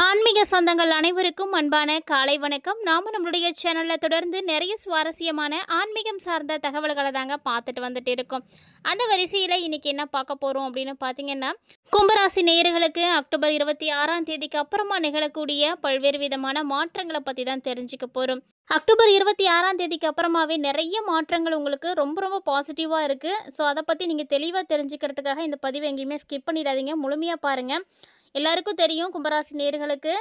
ஆன்மீக சொந்தங்கள் அனைவருக்கும் அன்பான காலை வணக்கம். நாம நம்மளுடைய சேனல்ல தொடர்ந்து நிறைய சுவாரஸ்யமான ஆன்மீகம் சார்ந்த தகவல்களை தாங்க பார்த்துட்டு வந்துட்டு இருக்கோம். அந்த வரிசையில் இன்னைக்கு என்ன பார்க்க போறோம் அப்படின்னு பார்த்தீங்கன்னா, கும்பராசி நேயர்களுக்கு அக்டோபர் 26ஆம் தேதிக்கு அப்புறமா நிகழக்கூடிய பல்வேறு விதமான மாற்றங்களை பற்றி தான் தெரிஞ்சுக்க போறோம். அக்டோபர் 26ஆம் தேதிக்கு அப்புறமாவே நிறைய மாற்றங்கள் உங்களுக்கு ரொம்ப ரொம்ப பாசிட்டிவாக இருக்குது. ஸோ அதை பற்றி நீங்கள் தெளிவாக தெரிஞ்சுக்கிறதுக்காக இந்த பதிவை எங்கேயுமே ஸ்கிப் பண்ணிடாதீங்க, முழுமையாக பாருங்கள். எல்லாருக்கும் தெரியும், கும்பராசி நேயர்களுக்கு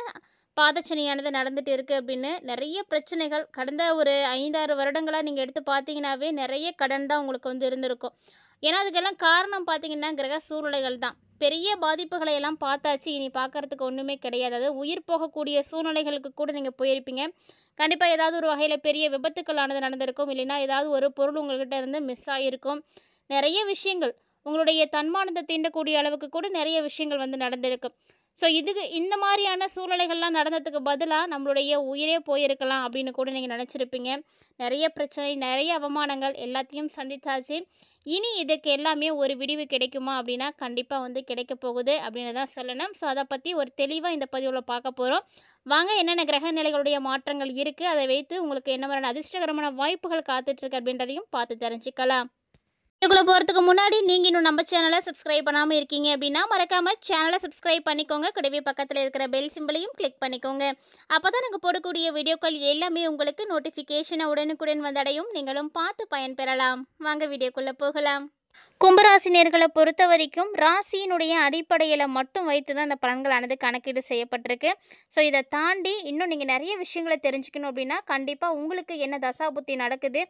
பாதச்சனியானது நடந்துட்டு இருக்குது அப்படின்னு. நிறைய பிரச்சனைகள் கடந்த ஒரு 5-6 வருடங்களாக நீங்கள் எடுத்து பார்த்தீங்கன்னாவே நிறைய கடன் தான் உங்களுக்கு வந்து இருந்திருக்கும். ஏன்னா அதுக்கெல்லாம் காரணம் பார்த்தீங்கன்னா கிரக சூழ்நிலைகள் தான். பெரிய பாதிப்புகளை எல்லாம் பார்த்தாச்சு, இனி பார்க்கறதுக்கு ஒன்றுமே கிடையாது. அதாவது உயிர் போகக்கூடிய சூழ்நிலைகளுக்கு கூட நீங்கள் போயிருப்பீங்க. கண்டிப்பாக ஏதாவது ஒரு வகையில் பெரிய விபத்துக்களானது நடந்திருக்கும், இல்லைன்னா ஏதாவது ஒரு பொருள் உங்கள்கிட்ட இருந்து மிஸ் ஆகிருக்கும். நிறைய விஷயங்கள் உங்களுடைய தன்மானத்தை தீண்டக்கூடிய அளவுக்கு கூட நிறைய விஷயங்கள் வந்து நடந்திருக்கு. ஸோ இதுக்கு இந்த மாதிரியான சூழ்நிலைகள்லாம் நடந்ததுக்கு பதிலாக நம்மளுடைய உயிரே போயிருக்கலாம் அப்படின்னு கூட நீங்கள் நினச்சிருப்பீங்க. நிறைய பிரச்சனை, நிறைய அவமானங்கள் எல்லாத்தையும் சந்தித்தாச்சு. இனி இதுக்கு எல்லாமே ஒரு விடிவு கிடைக்குமா அப்படின்னா கண்டிப்பாக வந்து கிடைக்க போகுது அப்படின்னு தான் சொல்லணும். ஸோ அதை பற்றி ஒரு தெளிவாக இந்த பதிவில் பார்க்க போகிறோம். வாங்க, என்னென்ன கிரக நிலைகளுடைய மாற்றங்கள் இருக்குது, அதை வைத்து உங்களுக்கு என்ன மாதிரியான அதிர்ஷ்டகரமான வாய்ப்புகள் காத்துட்ருக்கு அப்படின்றதையும் பார்த்து தெரிஞ்சுக்கலாம். இதுக்குள்ளே போகிறதுக்கு முன்னாடி நீங்கள் இன்னும் நம்ம சேனலை சப்ஸ்கிரைப் பண்ணாமல் இருக்கீங்க அப்படின்னா மறக்காமல் சேனலை சப்ஸ்கிரைப் பண்ணிக்கோங்க. கூடவே பக்கத்தில் இருக்கிற பெல் சிம்பிளையும் கிளிக் பண்ணிக்கோங்க. அப்போ தான் நாங்கள் போடக்கூடிய வீடியோக்கள் எல்லாமே உங்களுக்கு நோட்டிஃபிகேஷனை உடனுக்குடன் வந்தடையும். நீங்களும் பார்த்து பயன்பெறலாம். வாங்க வீடியோக்குள்ளே போகலாம். கும்பராசினியர்களை பொறுத்த வரைக்கும் ராசியினுடைய அடிப்படையில் மட்டும் வைத்து தான் அந்த பலன்களானது கணக்கீடு செய்யப்பட்டிருக்கு. ஸோ இதை தாண்டி இன்னும் நீங்கள் நிறைய விஷயங்களை தெரிஞ்சுக்கணும் அப்படின்னா கண்டிப்பாக உங்களுக்கு என்ன தசாபுத்தி நடக்குது,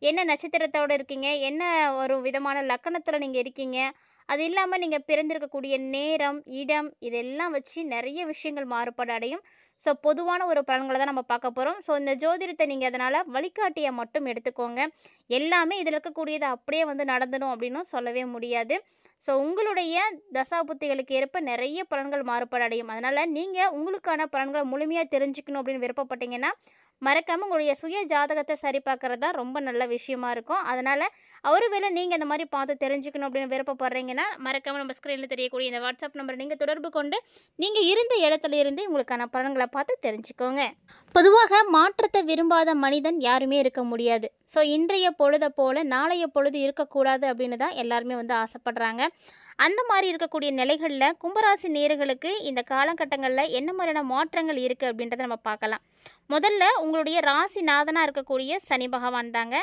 என்ன நட்சத்திரத்தோடு இருக்கீங்க, என்ன ஒரு விதமான லக்கணத்தில் நீங்கள் இருக்கீங்க, அது இல்லாமல் நீங்கள் பிறந்திருக்கக்கூடிய நேரம், இடம், இதெல்லாம் வச்சு நிறைய விஷயங்கள் மாறுபாடு அடையும். ஸோ பொதுவான ஒரு பலன்களை தான் நம்ம பார்க்க போகிறோம். ஸோ இந்த ஜோதிடத்தை நீங்கள் அதனால் வழிகாட்டியை மட்டும் எடுத்துக்கோங்க. எல்லாமே இதில் இருக்கக்கூடியது அப்படியே வந்து நடந்துடும் அப்படின்னும் சொல்லவே முடியாது. ஸோ உங்களுடைய தசாபுத்திகளுக்கு ஏற்ப நிறைய பலன்கள் மாறுபாடு அடையும். அதனால் நீங்கள் உங்களுக்கான பலன்களை முழுமையாக தெரிஞ்சுக்கணும் அப்படின்னு விருப்பப்பட்டீங்கன்னா மறக்காமல் உங்களுடைய சுய ஜாதகத்தை சரி பார்க்குறது தான் ரொம்ப நல்ல விஷயமா இருக்கும். அதனால் ஒருவேளை நீங்கள் இந்த மாதிரி பார்த்து தெரிஞ்சுக்கணும் அப்படின்னு விருப்பப்படுறீங்கன்னா மறக்காமல் நம்ம ஸ்க்ரீனில் தெரியக்கூடிய இந்த வாட்ஸ்அப் நம்பரை நீங்கள் தொடர்பு கொண்டு நீங்கள் இருந்த இடத்துல இருந்து உங்களுக்கான பலன்களை பார்த்து தெரிஞ்சுக்கோங்க. பொதுவாக மாற்றத்தை விரும்பாத மனிதன் யாருமே இருக்க முடியாது. ஸோ இன்றைய பொழுதை போல் நாளைய பொழுது இருக்கக்கூடாது அப்படின்னு தான் எல்லாருமே வந்து ஆசைப்படுறாங்க. அந்த மாதிரி இருக்கக்கூடிய நிலைகளில் கும்பராசி நேயர்களுக்கு இந்த காலகட்டங்களில் என்ன மாதிரியான மாற்றங்கள் இருக்குது அப்படின்றத நம்ம பார்க்கலாம். முதல்ல உங்களுடைய ராசிநாதனாக இருக்கக்கூடிய சனி பகவான் தாங்க.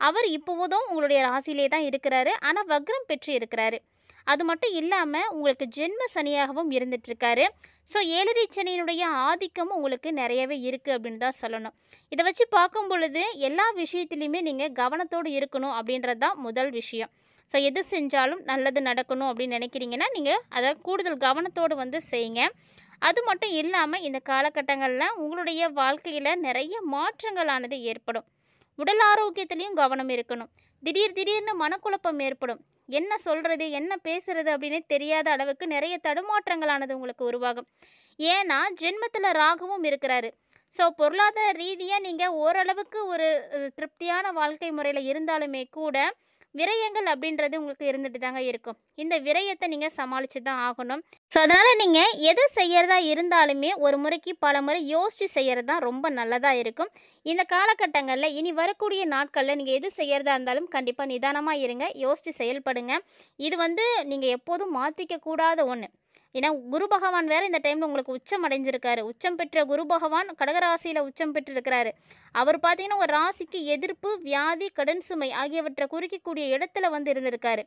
அவர் இப்போதும் உங்களுடைய ராசியிலே தான் இருக்கிறாரு, ஆனால் வக்ரம் பெற்று இருக்கிறாரு. அது மட்டும் இல்லாமல் உங்களுக்கு ஜென்ம சனியாகவும் இருந்துகிட்ருக்காரு. ஸோ ஏழரை சனியினுடைய ஆதிக்கமும் உங்களுக்கு நிறையவே இருக்குது அப்படின்னு தான் சொல்லணும். இதை வச்சு பார்க்கும் பொழுது எல்லா விஷயத்துலையுமே நீங்கள் கவனத்தோடு இருக்கணும் அப்படின்றது தான் முதல் விஷயம். ஸோ எது செஞ்சாலும் நல்லது நடக்கணும் அப்படின்னு நினைக்கிறீங்கன்னா நீங்கள் அதை கூடுதல் கவனத்தோடு வந்து செய்யுங்க. அது மட்டும் இல்லாமல் இந்த காலகட்டங்களில் உங்களுடைய வாழ்க்கையில் நிறைய மாற்றங்களானது ஏற்படும். உடல் ஆரோக்கியத்துலேயும் கவனம் இருக்கணும். திடீர்னு மனக்குழப்பம் ஏற்படும். என்ன சொல்கிறது, என்ன பேசுகிறது அப்படின்னு தெரியாத அளவுக்கு நிறைய தடுமாற்றங்களானது உங்களுக்கு உருவாகும். ஏன்னா ஜென்மத்தில் ராகுவும் இருக்கிறாரு. ஸோ பொருளாதார ரீதியாக நீங்கள் ஓரளவுக்கு ஒரு திருப்தியான வாழ்க்கை முறையில் இருந்தாலுமே கூட விரயங்கள் அப்படின்றது உங்களுக்கு இருந்துட்டு தாங்க இருக்கும். இந்த விரயத்தை நீங்கள் சமாளித்து தான் ஆகணும். ஸோ அதனால் நீங்கள் எதை செய்கிறதா இருந்தாலுமே ஒரு முறைக்கு பல முறை யோசித்து செய்கிறது தான் ரொம்ப நல்லதாக இருக்கும். இந்த காலகட்டங்களில் இனி வரக்கூடிய நாட்களில் நீங்கள் எது செய்கிறதா இருந்தாலும் கண்டிப்பாக நிதானமாக இருங்க, யோசித்து செயல்படுங்க. இது வந்து நீங்கள் எப்போதும் மாற்றிக்க கூடாத ஒன்று. ஏன்னா குரு பகவான் வேறு இந்த டைமில் உங்களுக்கு உச்சம் அடைஞ்சிருக்காரு. உச்சம் பெற்ற குரு பகவான் கடகராசியில் உச்சம் பெற்றிருக்கிறாரு. அவர் பார்த்தீங்கன்னா ஒரு ராசிக்கு எதிர்ப்பு, வியாதி, கடன் சுமை ஆகியவற்றை குறிக்கக்கூடிய இடத்துல வந்து இருந்திருக்காரு.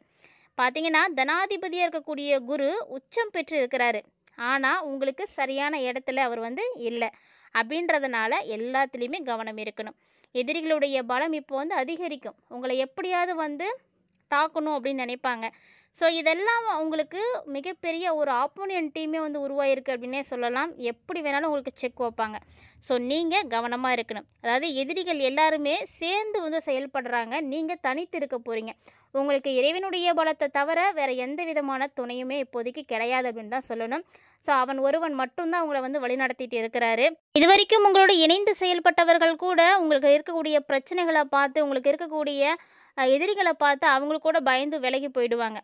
பார்த்தீங்கன்னா தனாதிபதியாக இருக்கக்கூடிய குரு உச்சம் பெற்று இருக்கிறாரு, ஆனால் உங்களுக்கு சரியான இடத்துல அவர் வந்து இல்லை. அப்படின்றதுனால எல்லாத்துலேயுமே கவனம் இருக்கணும். எதிரிகளுடைய பலம் இப்போ வந்து அதிகரிக்கும். உங்களை எப்படியாவது வந்து தாக்கணும் அப்படின்னு நினைப்பாங்க. ஸோ இதெல்லாம் உங்களுக்கு மிகப்பெரிய ஒரு ஆப்போனன்ட்டையுமே வந்து உருவாயிருக்கு அப்படின்னே சொல்லலாம். எப்படி வேணாலும் உங்களுக்கு செக் வைப்பாங்க. ஸோ நீங்கள் கவனமாக இருக்கணும். அதாவது எதிரிகள் எல்லாருமே சேர்ந்து வந்து செயல்படுறாங்க, நீங்கள் தனித்து இருக்க போகிறீங்க. உங்களுக்கு இறைவனுடைய பலத்தை தவிர வேறு எந்த விதமான துணையுமே இப்போதைக்கு கிடையாது அப்படின்னு தான் சொல்லணும். ஸோ அவன் ஒருவன் மட்டும்தான் உங்களை வந்து வழிநடத்திட்டு இருக்கிறாரு. இது வரைக்கும் உங்களோட இணைந்து செயல்பட்டவர்கள் கூட உங்களுக்கு இருக்கக்கூடிய பிரச்சனைகளை பார்த்து, உங்களுக்கு இருக்கக்கூடிய எதிரிகளை பார்த்து அவங்களுக்கு கூட பயந்து விலகி போயிடுவாங்க.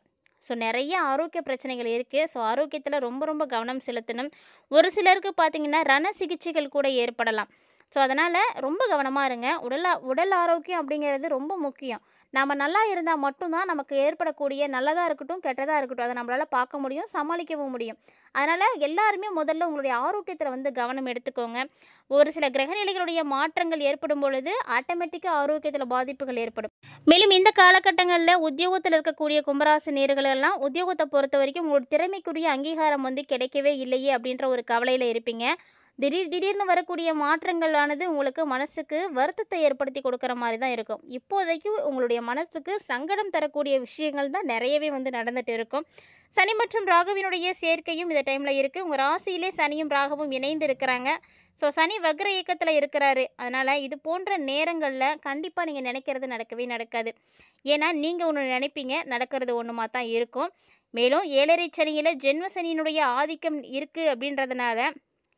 ஸோ நிறைய ஆரோக்கிய பிரச்சனைகள் இருக்குது. ஸோ ஆரோக்கியத்தில் ரொம்ப ரொம்ப கவனம் செலுத்தணும். ஒரு சிலருக்கு பார்த்தீங்கன்னா ரண சிகிச்சைகள் கூட ஏற்படலாம். ஸோ அதனால் ரொம்ப கவனமாக இருங்க. உடல் ஆரோக்கியம் அப்படிங்கிறது ரொம்ப முக்கியம். நம்ம நல்லா இருந்தால் மட்டும்தான் நமக்கு ஏற்படக்கூடிய நல்லதாக இருக்கட்டும் கெட்டதாக இருக்கட்டும் அதை நம்மளால் பார்க்க முடியும், சமாளிக்கவும் முடியும். அதனால் எல்லாருமே முதல்ல உங்களுடைய ஆரோக்கியத்தில் வந்து கவனம் எடுத்துக்கோங்க. ஒரு சில கிரகநிலைகளுடைய மாற்றங்கள் ஏற்படும் பொழுது ஆட்டோமேட்டிக்காக ஆரோக்கியத்தில் பாதிப்புகள் ஏற்படும். மேலும் இந்த காலகட்டங்களில் உத்தியோகத்தில் இருக்கக்கூடிய கும்பராசி நேயர்களெல்லாம் உத்தியோகத்தை பொறுத்த வரைக்கும் உங்களோட திறமைக்குரிய அங்கீகாரம் வந்து கிடைக்கவே இல்லையே அப்படின்ற ஒரு கவலையில் இருப்பீங்க. திடீர்னு வரக்கூடிய மாற்றங்களானது உங்களுக்கு மனசுக்கு வருத்தத்தை ஏற்படுத்தி கொடுக்குற மாதிரி தான் இருக்கும். இப்போதைக்கு உங்களுடைய மனசுக்கு சங்கடம் தரக்கூடிய விஷயங்கள் தான் நிறையவே வந்து நடந்துட்டு இருக்கும். சனி மற்றும் ராகுவினுடைய சேர்க்கையும் இந்த டைமில் இருக்குது. உங்கள் ராசியிலே சனியும் ராகுவும் இணைந்து இருக்கிறாங்க. ஸோ சனி வக்ர இயக்கத்தில் இருக்கிறாரு. அதனால் இது போன்ற நேரங்களில் கண்டிப்பாக நீங்கள் நினைக்கிறது நடக்கவே நடக்காது. ஏன்னா நீங்கள் ஒன்று நினைப்பீங்க, நடக்கிறது ஒன்றுமா தான் இருக்கும். மேலும் 7.5 சனியில் ஜென்ம சனியினுடைய ஆதிக்கம் இருக்குது அப்படின்றதுனால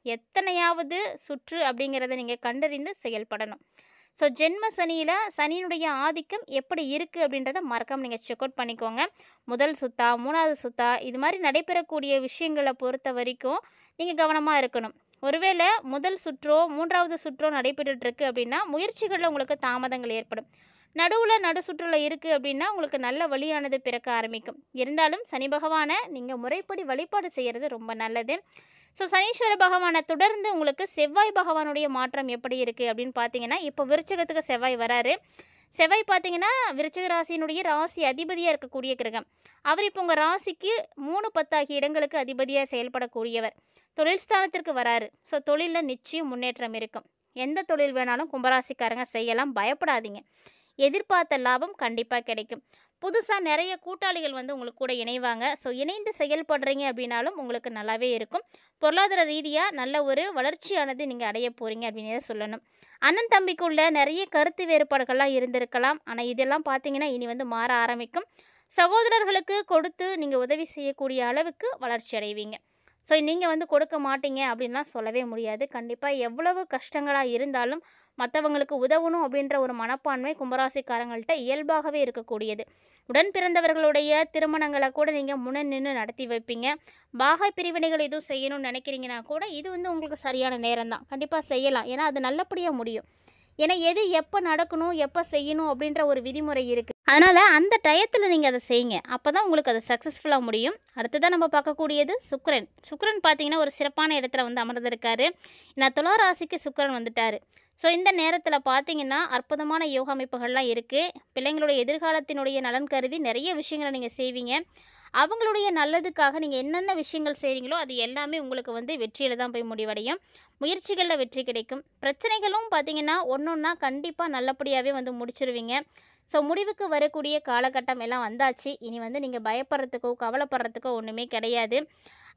எத்தனையாவது சுற்று அப்படிங்கிறத நீங்கள் கண்டறிந்து செயல்படணும். ஸோ ஜென்ம சனியில் சனியினுடைய ஆதிக்கம் எப்படி இருக்குது அப்படின்றத மறக்காமல் நீங்கள் செக் அவுட் பண்ணிக்கோங்க. முதல் சுத்தா 3வது சுத்தா இது மாதிரி நடைபெறக்கூடிய விஷயங்களை பொறுத்த வரைக்கும் நீங்கள் கவனமாக இருக்கணும். ஒருவேளை முதல் சுற்றோ 3வது சுற்றோ நடைபெற்றுருக்கு அப்படின்னா முயற்சிகளில் உங்களுக்கு தாமதங்கள் ஏற்படும். நடு சுற்றில் இருக்குது அப்படின்னா உங்களுக்கு நல்ல வழியானது பிறக்க ஆரம்பிக்கும். இருந்தாலும் சனி பகவானை நீங்கள் முறைப்படி வழிபாடு செய்கிறது ரொம்ப நல்லது. ஸோ சனீஸ்வர பகவானை தொடர்ந்து உங்களுக்கு செவ்வாய் பகவானுடைய மாற்றம் எப்படி இருக்குது அப்படின்னு பார்த்தீங்கன்னா, இப்போ விருச்சிகத்துக்கு செவ்வாய் வராரு. செவ்வாய் பார்த்தீங்கன்னா விருச்சிக ராசியினுடைய ராசி அதிபதியாக இருக்கக்கூடிய கிரகம். அவர் இப்போ உங்கள் ராசிக்கு 3, 10 ஆகிய இடங்களுக்கு அதிபதியாக செயல்படக்கூடியவர். தொழில் ஸ்தானத்திற்கு வராரு. ஸோ தொழிலில் நிச்சயம் முன்னேற்றம் இருக்கும். எந்த தொழில் வேணாலும் கும்பராசிக்காரங்க செய்யலாம், பயப்படாதீங்க. எதிர்பார்த்த லாபம் கண்டிப்பாக கிடைக்கும். புதுசாக நிறைய கூட்டாளிகள் வந்து உங்களுக்கு கூட இணைவாங்க. ஸோ இணைந்து செயல்படுறீங்க அப்படின்னாலும் உங்களுக்கு நல்லாவே இருக்கும். பொருளாதார ரீதியாக நல்ல ஒரு வளர்ச்சியானது நீங்கள் அடைய போகிறீங்க அப்படின்னு சொல்லணும். அண்ணன் தம்பிக்குள்ள நிறைய கருத்து வேறுபாடுகள்லாம் இருந்திருக்கலாம். ஆனால் இதெல்லாம் பார்த்தீங்கன்னா இனி வந்து மாற ஆரம்பிக்கும். சகோதரர்களுக்கு கொடுத்து நீங்கள் உதவி செய்யக்கூடிய அளவுக்கு வளர்ச்சி அடைவீங்க. ஸோ நீங்கள் வந்து கொடுக்க மாட்டீங்க அப்படின்லாம் சொல்லவே முடியாது. கண்டிப்பாக எவ்வளவு கஷ்டங்களாக இருந்தாலும் மற்றவங்களுக்கு உதவணும் அப்படின்ற ஒரு மனப்பான்மை கும்பராசிக்காரங்கள்ட்ட இயல்பாகவே இருக்கக்கூடியது. உடன் பிறந்தவர்களுடைய திருமணங்களை கூட நீங்கள் முன்ன நின்று நடத்தி வைப்பீங்க. பாக பிரிவினைகள் எதுவும் செய்யணும்னு நினைக்கிறீங்கன்னா கூட இது வந்து உங்களுக்கு சரியான நேரம் தான். கண்டிப்பாக செய்யலாம். ஏன்னா அது நல்லபடியாக முடியும். ஏன்னா எது எப்போ நடக்கணும் எப்போ செய்யணும் அப்படின்ற ஒரு விதிமுறை இருக்குது. அதனால் அந்த டயத்தில் நீங்கள் அதை செய்யுங்க. அப்போ தான் உங்களுக்கு அது சக்ஸஸ்ஃபுல்லாக முடியும். அடுத்ததான் நம்ம பார்க்கக்கூடியது சுக்கிரன். சுக்கிரன் பார்த்தீங்கன்னா ஒரு சிறப்பான இடத்துல வந்து அமர்ந்திருக்காரு. நான் துலா ராசிக்கு சுக்கிரன் வந்துட்டார். ஸோ இந்த நேரத்தில் பார்த்தீங்கன்னா அற்புதமான யோக அமைப்புகள்லாம் இருக்குது. பிள்ளைங்களுடைய எதிர்காலத்தினுடைய நலன் கருதி நிறைய விஷயங்களை நீங்கள் செய்வீங்க. அவங்களுடைய நல்லதுக்காக நீங்கள் என்னென்ன விஷயங்கள் செய்கிறீங்களோ அது எல்லாமே உங்களுக்கு வந்து வெற்றியில் தான் போய் முடிவடையும். முயற்சிகளில் வெற்றி கிடைக்கும். பிரச்சனைகளும் பார்த்தீங்கன்னா ஒன்றா கண்டிப்பாக நல்லபடியாகவே வந்து முடிச்சிருவீங்க. ஸோ முடிவுக்கு வரக்கூடிய காலகட்டம் எல்லாம் வந்தாச்சு. இனி வந்து நீங்கள் பயப்படுறதுக்கோ கவலைப்படுறதுக்கோ ஒன்றுமே கிடையாது.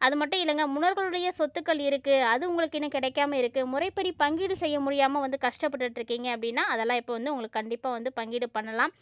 அது மட்டும் இல்லைங்க, முன்னோர்களுடைய சொத்துக்கள் இருக்குது, அது உங்களுக்கு இன்னும் கிடைக்காம இருக்குது, முறைப்படி பங்கீடு செய்ய முடியாமல் வந்து கஷ்டப்பட்டுட்ருக்கீங்க அப்படின்னா அதெல்லாம் இப்போ வந்து உங்களுக்கு கண்டிப்பாக வந்து பங்கீடு பண்ணலாம்.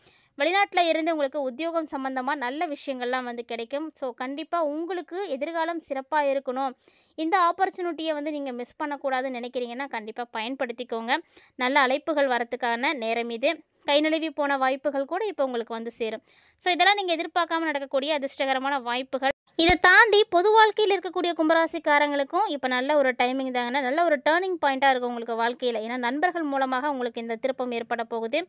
வெளிநாட்டில் இருந்து உங்களுக்கு உத்தியோகம் சம்மந்தமாக நல்ல விஷயங்கள்லாம் வந்து கிடைக்கும். ஸோ கண்டிப்பாக உங்களுக்கு எதிர்காலம் சிறப்பாக இருக்கணும், இந்த ஆப்பர்ச்சுனிட்டியை வந்து நீங்கள் மிஸ் பண்ணக்கூடாதுன்னு நினைக்கிறீங்கன்னா கண்டிப்பாக பயன்படுத்திக்கோங்க. நல்ல அழைப்புகள் வரத்துக்கான நேரம் இது. கை நழுவி போன வாய்ப்புகள் கூட இப்போ உங்களுக்கு வந்து சேரும். ஸோ இதெல்லாம் நீங்கள் எதிர்பார்க்காம நடக்கக்கூடிய அதிர்ஷ்டகரமான வாய்ப்புகள். இதை தாண்டி பொது வாழ்க்கையில் இருக்கக்கூடிய கும்பராசிக்காரங்களுக்கும் இப்போ நல்ல ஒரு டைமிங் தாங்கன்னா நல்ல ஒரு டேர்னிங் பாயிண்ட்டாக இருக்கும் உங்களுக்கு வாழ்க்கையில். ஏன்னா நண்பர்கள் மூலமாக உங்களுக்கு இந்த திருப்பம் ஏற்பட போகுது.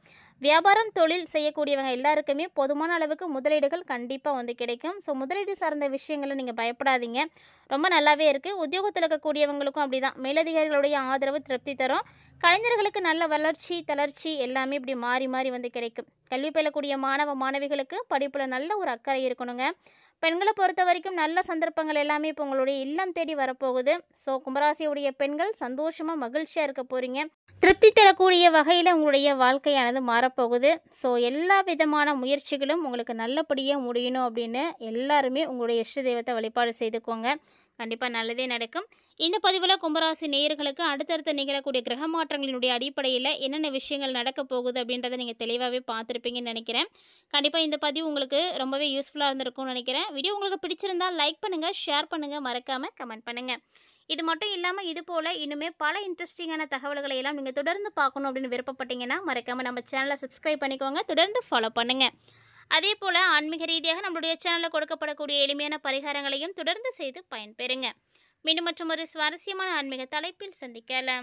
வியாபாரம் தொழில் செய்யக்கூடியவங்க எல்லாருக்குமே போதுமான அளவுக்கு முதலீடுகள் கண்டிப்பாக வந்து கிடைக்கும். ஸோ முதலீடு சார்ந்த விஷயங்களை நீங்கள் பயப்படாதீங்க, ரொம்ப நல்லாவே இருக்குது. உத்தியோகத்தில் இருக்கக்கூடியவங்களுக்கும் அப்படி தான். மேலதிகாரிகளுடைய ஆதரவு திருப்தி தரும். கலைஞர்களுக்கு நல்ல வளர்ச்சி தளர்ச்சி எல்லாமே இப்படி மாறி மாறி வந்து கிடைக்கும். கல்வி பயிலக்கூடிய மாணவ மாணவிகளுக்கு படிப்பில் நல்ல ஒரு அக்கறை இருக்கணுங்க. பெண்களை பொறுத்த வரைக்கும் நல்ல சந்தர்ப்பங்கள் எல்லாமே இப்போ உங்களுடைய இல்லம் தேடி வரப்போகுது. ஸோ கும்பராசியுடைய பெண்கள் சந்தோஷமாக மகிழ்ச்சியாக இருக்க போகிறீங்க. திருப்தி தரக்கூடிய வகையில் உங்களுடைய வாழ்க்கையானது மாறப்போகுது. ஸோ எல்லா விதமான முயற்சிகளும் உங்களுக்கு நல்லபடியாக முடியணும் அப்படின்னு எல்லாருமே உங்களுடைய இஷ்ட தெய்வத்தை வழிபாடு செய்துக்கோங்க. கண்டிப்பாக நல்லதே நடக்கும். இந்த பதிவில் கும்பராசி நேயர்களுக்கு அடுத்தடுத்து நிகழக்கூடிய கிரக மாற்றங்களினுடைய அடிப்படையில் என்னென்ன விஷயங்கள் நடக்க போகுது அப்படின்றத நீங்கள் தெளிவாகவே பார்த்துருப்பீங்கன்னு நினைக்கிறேன். கண்டிப்பாக இந்த பதிவு உங்களுக்கு ரொம்பவே யூஸ்ஃபுல்லாக இருந்திருக்கும்னு நினைக்கிறேன். வீடியோ உங்களுக்கு பிடிச்சிருந்தால் லைக் பண்ணுங்கள், ஷேர் பண்ணுங்கள், மறக்காமல் கமெண்ட் பண்ணுங்கள். இது மட்டும் இல்லாமல் இது போல் இன்னுமே பல இன்ட்ரெஸ்டிங்கான தகவல்களை எல்லாம் நீங்கள் தொடர்ந்து பார்க்கணும் அப்படின்னு விருப்பப்பட்டீங்கன்னா மறக்காமல் நம்ம சேனலை சப்ஸ்கிரைப் பண்ணிக்கோங்க, தொடர்ந்து ஃபாலோ பண்ணுங்கள். அதே போல் ஆன்மீக ரீதியாக நம்மளுடைய சேனலில் கொடுக்கப்படக்கூடிய எளிமையான பரிகாரங்களையும் தொடர்ந்து செய்து பயன்பெறுங்க. மீண்டும் மற்றும் ஒரு சுவாரஸ்யமான ஆன்மீக தலைப்பில் சந்திக்கலாம்.